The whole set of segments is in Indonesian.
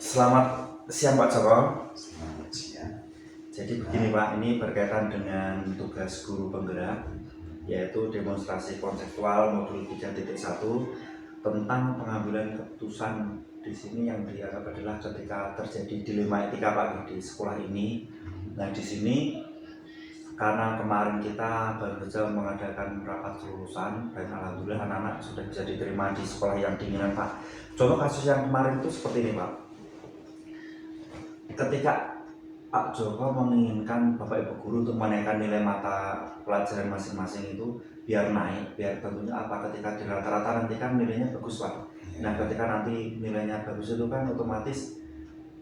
Selamat siang Pak Joko. Selamat siang. Jadi begini Pak, ini berkaitan dengan tugas guru penggerak, yaitu demonstrasi konseptual modul 3.1 tentang pengambilan keputusan di sini yang dianggap adalah ketika terjadi dilema etika Pak di sekolah ini. Nah di sini karena kemarin kita baru saja mengadakan rapat kelulusan dan alhamdulillah anak-anak sudah bisa diterima di sekolah yang diinginkan Pak. Contoh kasus yang kemarin itu seperti ini Pak. Ketika Pak Joko menginginkan Bapak Ibu guru untuk menaikkan nilai mata pelajaran masing-masing itu biar naik, biar tentunya apa ketika di rata-rata nanti kan nilainya bagus Pak. Nah ketika nanti nilainya bagus itu kan otomatis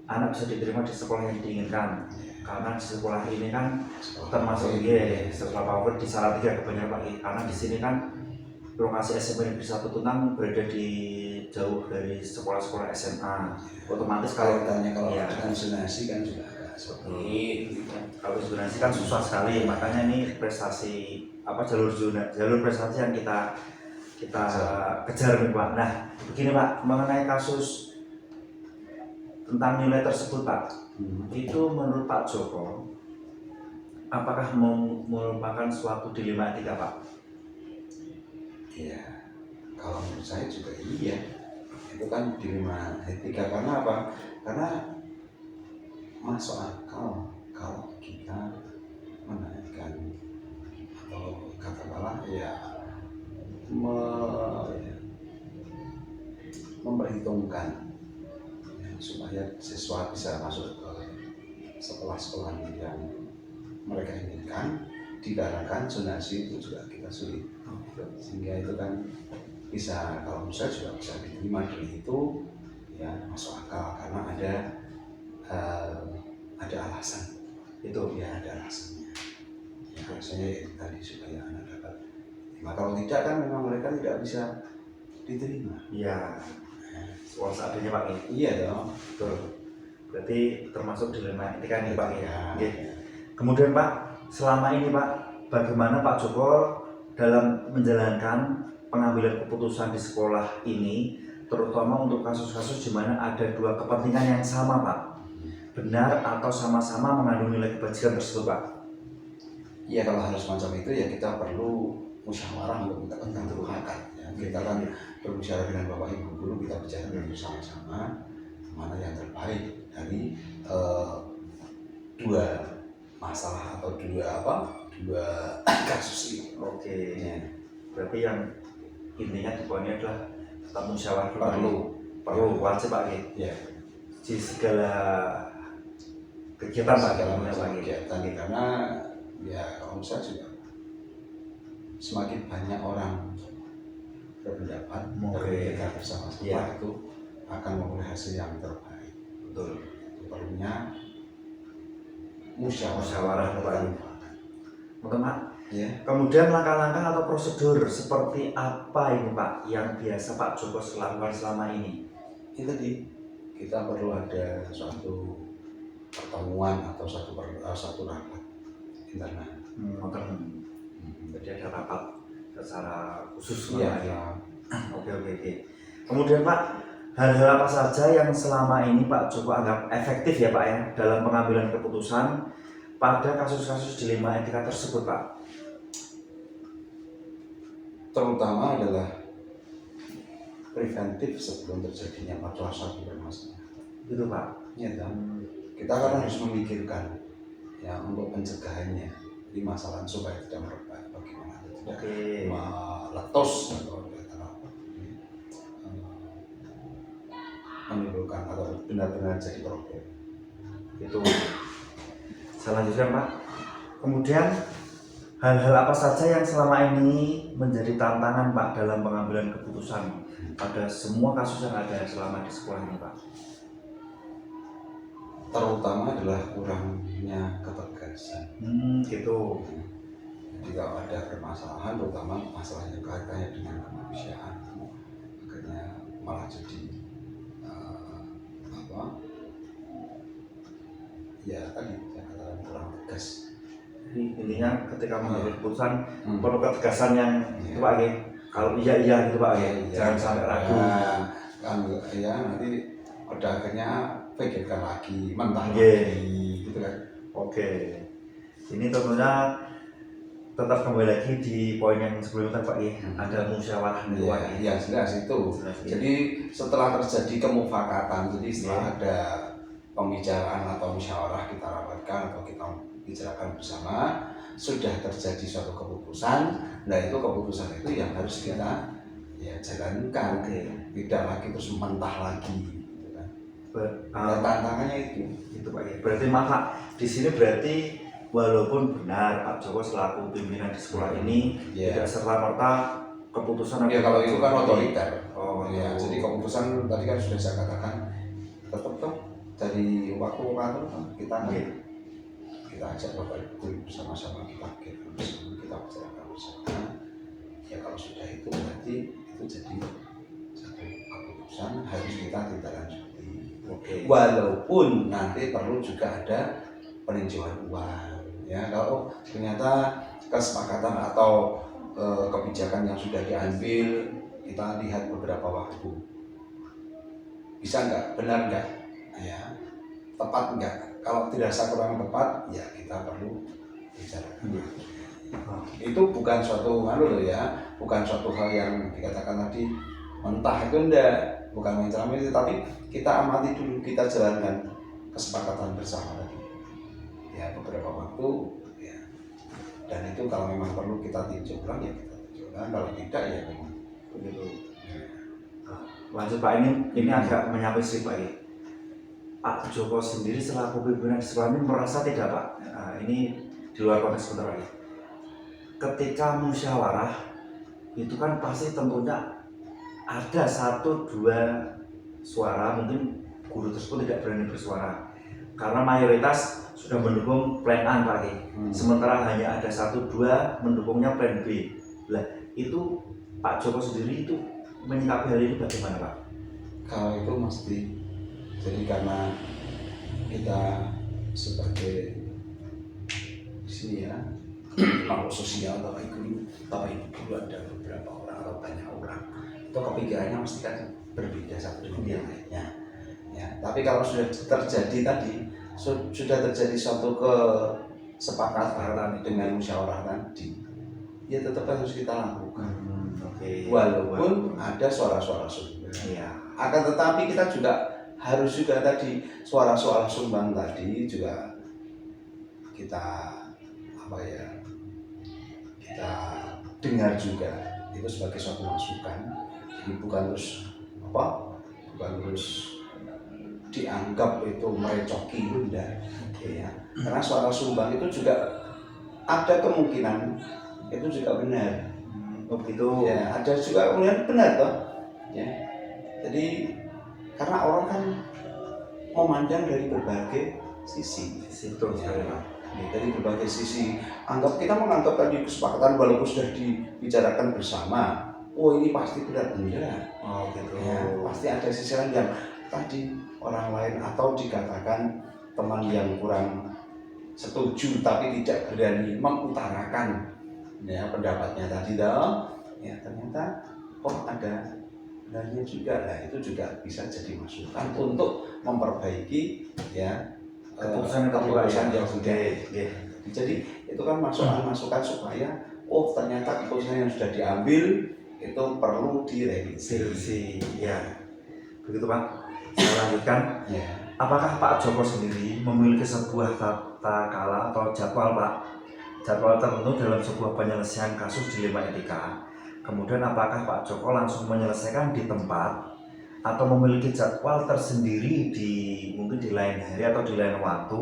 anak bisa diterima di sekolah yang diinginkan. Karena di sekolah ini kan termasuk sekolah favorit di Salatiga kebanyakan Pak. Karena di sini kan lokasi SMP Negeri 1 Tuntang berada di jauh dari sekolah-sekolah SMA. Otomatis kalau ditanya kalau dengan zonasi kan juga agak seperti itu. Kalau zonasi kan susah sekali, makanya ini prestasi apa jalur prestasi yang kita kejar nih Pak. Nah begini Pak, mengenai kasus tentang nilai tersebut Pak, itu menurut Pak Joko apakah merupakan suatu dilema etika Pak? Iya, kalau menurut saya juga iya. Itu kan dilema etika karena apa? Karena masuk akal kalau kita menaikkan atau katakanlah memperhitungkan supaya siswa bisa masuk ke sekolah-sekolah yang mereka inginkan, dikarenakan zonasi itu juga kita sulit, sehingga itu kan bisa, kalau menurut saya juga bisa diterima dari itu ya, masuk akal karena ada alasan itu ya, ada alasannya ya, alasannya itu tadi supaya anak dapat. Nah, kalau tidak kan memang mereka tidak bisa diterima. Iya, soal seadanya Pak. Iya dong, betul. Berarti termasuk dilema etika nih Pak ya. Ya. Kemudian Pak, selama ini Pak, bagaimana Pak Joko dalam menjalankan pengambilan keputusan di sekolah ini, terutama untuk kasus-kasus di mana ada dua kepentingan yang sama Pak, benar atau sama-sama mengandung nilai kebajikan tersebut Pak? Iya, kalau harus macam itu ya kita perlu musyawarah untuk mendapatkan keruhakan. Ya, kita kan berbicara dengan Bapak Ibu guru, kita bicara bersama-sama mana yang terbaik dari dua masalah atau dua kasus ini. Oke. Ya. Berarti yang intinya di poinnya adalah tetap musyawarah perlu wajib Pak ya. Di segala kegiatan Pak, kegiatan karena ya kalau saya juga semakin banyak orang berpendapat berpikir bersama-sama itu akan memperoleh hasil yang terbaik. Betul. Perlunya musyawarah Pak. Betul Pak. Ya. Kemudian langkah-langkah atau prosedur seperti apa ini Pak yang biasa Pak Joko lakukan selama ini? Itu tadi kita perlu ada suatu pertemuan atau satu rapat internal. Jadi ada rapat secara khusus ya. Oke. Kemudian Pak, hal-hal apa saja yang selama ini Pak Joko anggap efektif ya Pak ya dalam pengambilan keputusan pada kasus-kasus dilema etika tersebut Pak? Terutama adalah preventif sebelum terjadinya masalah satu bermasalah. Gitu Pak. Ya, kita kan harus memikirkan ya untuk pencegahannya di masalah supaya tidak merebak, bagaimana tidak meletus atau menimbulkan atau benar-benar jadi problem. Itu selanjutnya Pak. Kemudian hal-hal apa saja yang selama ini menjadi tantangan Pak dalam pengambilan keputusan pada semua kasus yang ada selama di sekolah ini Pak? Terutama adalah kurangnya ketegasan. Gitu. Jadi kalau ada permasalahan, terutama masalahnya kaitannya dengan kemanusiaan, akhirnya malah jadi ya tadi saya katakan kurang tegas. Jadi intinya ketika mengambil keputusan perlu ketegasan yang itu Pak ya. Kalau iya gitu Pak ya. Jangan sampai ragu. Kan ya nanti pada akhirnya pikirkan lagi, mentah Iya. lagi, gitu kan. Oke. Ini tentunya tetap kembali lagi di poin yang sebelumnya Pak ya, ada musyawarah mufakat. Ya jelas itu. Jelas, ya. Jadi setelah terjadi kemufakatan, jadi setelah Iya. ada pembicaraan atau musyawarah kita rapatkan atau kita bicarakan bersama, sudah terjadi suatu keputusan. Nah itu keputusan itu yang harus kita ya jalankan, tidak lagi terus mentah lagi. Gitu kan. Nah, tantangannya itu Pak ya. Berarti Pak di sini berarti walaupun benar Pak Joko selaku pimpinan di sekolah ini tidak serta merta keputusan. Ya kalau itu kan otoriter. Oh ya. Jadi keputusan tadi kan sudah saya katakan tetap tuh dari waktu kita kita ajak Bapak Ibu bersama-sama kita bersama, kita bicarakan bersama. Ya kalau sudah itu berarti itu jadi satu keputusan harus kita tindak lanjuti. Walaupun nanti perlu juga ada peninjauan ulang. Ya kalau ternyata kesepakatan atau kebijakan yang sudah diambil kita lihat beberapa waktu bisa nggak, benar nggak, ya tepat nggak. Kalau dirasa kurang tepat ya kita perlu bicarakan. Itu bukan suatu bukan suatu hal yang dikatakan tadi mentah itu enggak, bukan mencela itu, tapi kita amati dulu, kita jalankan kesepakatan bersama tadi. Ya beberapa waktu ya, dan itu kalau memang perlu kita tinjau ulang ya kita tinjau ulang, kalau tidak ya memang begitu. Lanjut Pak, ini agak menyapa sih Pak ya. Pak Joko sendiri selaku pimpinan sekolah ini merasa tidak Pak, ini di luar konteks sebentar Pak ya. Ketika musyawarah itu kan pasti tentunya ada 1-2 suara, mungkin guru tersebut tidak berani bersuara karena mayoritas sudah mendukung plan A Pak ya. Sementara hanya ada 1-2 mendukungnya plan B. Lah itu Pak Joko sendiri itu menyikapi hal ini bagaimana Pak? Kalau itu mesti, jadi karena kita sebagai sini ya makhluk sosial, Bapak Ibu ada beberapa orang atau banyak orang itu kepikirannya mesti kan berbeda satu dengan yang lainnya. Ya, tapi kalau sudah terjadi tadi, sudah terjadi suatu kesepakatan dengan musyawarah tadi, ya tetap harus kita lakukan. Walaupun ada suara-suara sumbang. Ya. Akan tetapi kita juga harus juga tadi suara-suara sumbang tadi juga kita kita dengar juga itu sebagai suatu masukan. Jadi bukan terus dianggap itu merecoki, enggak. Ya. Karena suara sumbang itu juga ada kemungkinan itu juga benar. Begitu. Ya, ada juga kemudian benar toh. Ya. Jadi karena orang kan memandang dari berbagai sisi. Betul sekali Pak. Dari berbagai sisi. Kita menganggap tadi kesepakatan walaupun sudah dibicarakan bersama, oh ini pasti benar, enggak. Oh gitu. Ya, pasti ada sisi lain yang tadi orang lain atau dikatakan teman yang kurang setuju tapi tidak berani mengutarakan ya pendapatnya tadi dong. Ya ternyata ada benarnya juga. Nah itu juga bisa jadi masukan untuk memperbaiki ya keputusan yang sudah. Jadi itu kan masukan supaya ternyata keputusan yang sudah diambil itu perlu direvisi. Ya begitu Pak. Saya lanjutkan. Ya. Apakah Pak Joko sendiri memiliki sebuah tata kala atau jadwal Pak? Jadwal tertentu dalam sebuah penyelesaian kasus dilema etika. Kemudian apakah Pak Joko langsung menyelesaikan di tempat atau memiliki jadwal tersendiri mungkin di lain hari atau di lain waktu?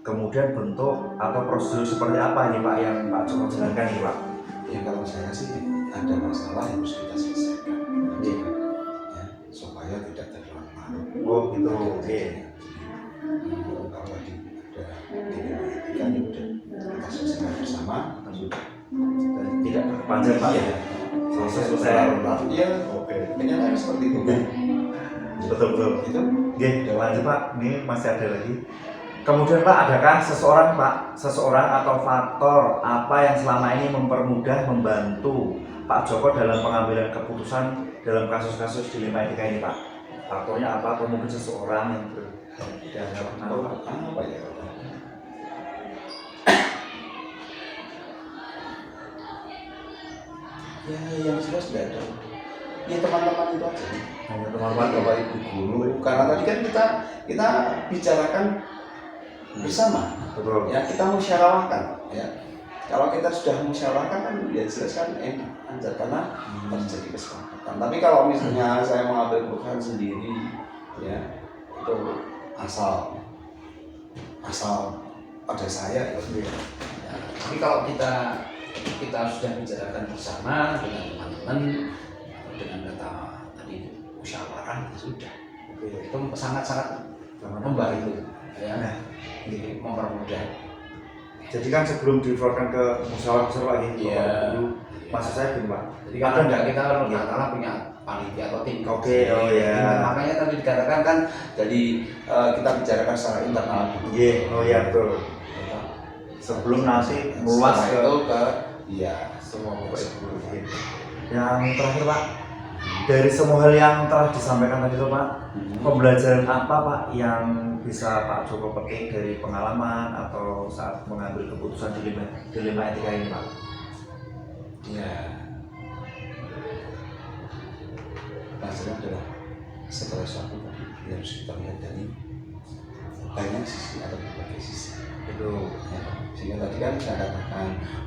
Kemudian bentuk atau prosedur seperti apa ini Pak yang Pak Joko jalankan ini Pak? Ya kalau saya sih ada masalah yang harus kita selesaikan. Ya, supaya tidak terlalu. Oh gitu. Oke. Kalau tadi ada dilema etika ya udah kita selesaikan bersama. Tidak panjang Pak ya. Selesai. Iya. Oke. Menyatakan seperti itu. Betul. Itu. Oke, lanjut Pak. Ini masih ada lagi. Kemudian Pak, adakah seseorang atau faktor apa yang selama ini membantu Pak Joko dalam pengambilan keputusan dalam kasus-kasus dilema etika ini Pak? Faktornya apa? Atau mungkin seseorang yang Tidak ada makna Oh, Pak. apa ya? Ya, yang jelas nggak ada. Ya teman-teman itu aja. Hanya teman-teman Bapak Ibu guru. Karena tadi kan kita bicarakan bersama. betul. Ya kita musyawarahkan. Ya. Kalau kita sudah musyawarahkan kan ya jelas kan enak aja karena terjadi kesepakatan. Tapi kalau misalnya saya mengambil keputusan sendiri, ya itu asal pada saya itu. Ya. Tapi kalau kita sudah bicarakan bersama dengan teman-teman dengan kata tadi musyawarah sudah itu sangat-sangat membantu ya mempermudah. Jadi kan sebelum dilaporkan ke musyawarah lagi, Iya. dulu maksud saya gini Pak. Jadi kan Ada enggak kita katakanlah punya panitia atau tim. Oke, oh ya. Makanya tadi dikatakan kan jadi kita bicarakan secara internal. Iya, oh ya betul. Sebelum nanti meluas Setelah ke itu ke iya semua Bapak Ibu guru. Gitu. Yang terakhir Pak, dari semua hal yang telah disampaikan tadi itu Pak, pembelajaran apa Pak yang bisa Pak Joko petik dari pengalaman atau saat mengambil keputusan dilema etika ini Pak? Ya. Pelajaran adalah segala sesuatu tadi harus kita lihat dari banyak sisi atau berbagai sisi. Itu Ya, sehingga tadi kan saya katakan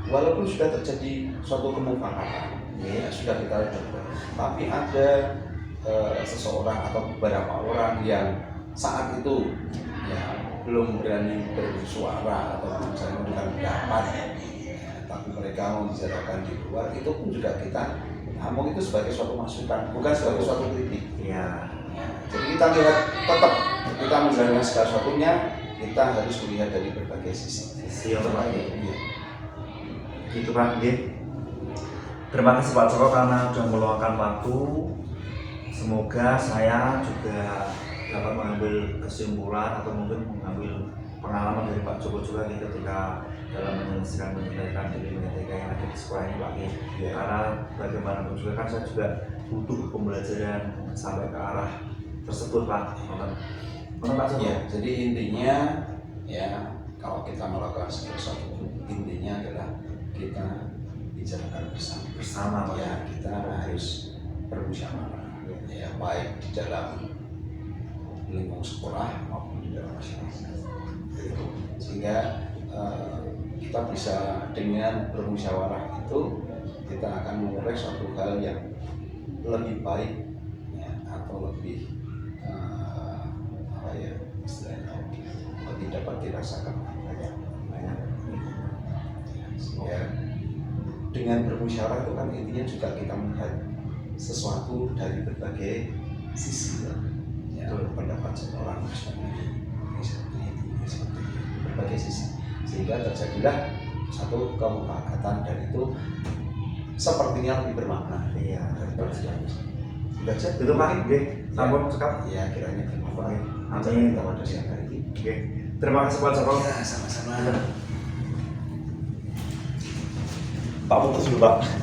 walaupun sudah terjadi suatu kemufakatan, ya sudah kita coba, tapi ada seseorang atau beberapa orang yang saat itu ya belum berani bersuara atau misalnya memberikan pendapat, tapi mereka membicarakan di luar, itu pun juga kita ngomong itu sebagai suatu masukan, bukan sebagai suatu kritik. ya. Jadi kita lihat tetap kita menjalankan segala sesuatunya, kita harus melihat dari berbagai sisi. Siap Pak. Iya. Gitu Pak. Terima kasih Pak Joko karena sudah meluangkan waktu. Semoga saya juga dapat mengambil kesimpulan atau mungkin mengambil pengalaman dari Pak Joko juga nih ketika dalam menyelesaikan pendidikan di etika yang ada di sekolah ini Pak. Iya. Karena bagaimanapun juga kan saya juga butuh pembelajaran sampai ke arah tersebut Pak. Menurut Pak Joko? Ya, jadi intinya ya kalau kita melakukan sesuatu intinya adalah kita bicarakan bersama Pak. Ya, kita harus bermusyawarah. Ya, baik di dalam lingkungan sekolah maupun di dalam masyarakat. Sehingga kita bisa dengan bermusyawarah itu kita akan mengurai suatu hal yang lebih baik ya, atau lebih apa ya istilahnya lebih dapat dirasakan banyak. Sehingga dengan bermusyawarah itu kan intinya juga kita melihat sesuatu dari berbagai sisi ya, pendapat seorang seperti berbagai sisi sehingga terjadilah satu kemufakatan dan itu sepertinya lebih bermakna Iya, daripada yang sudah itu Pak. Oke, sampun sekap. ya kiranya bermanfaat. Amin. Kita pada siang hari ini. Oke. Terima kasih Pak Joko. Ya, sama-sama. Pak putus dulu Pak.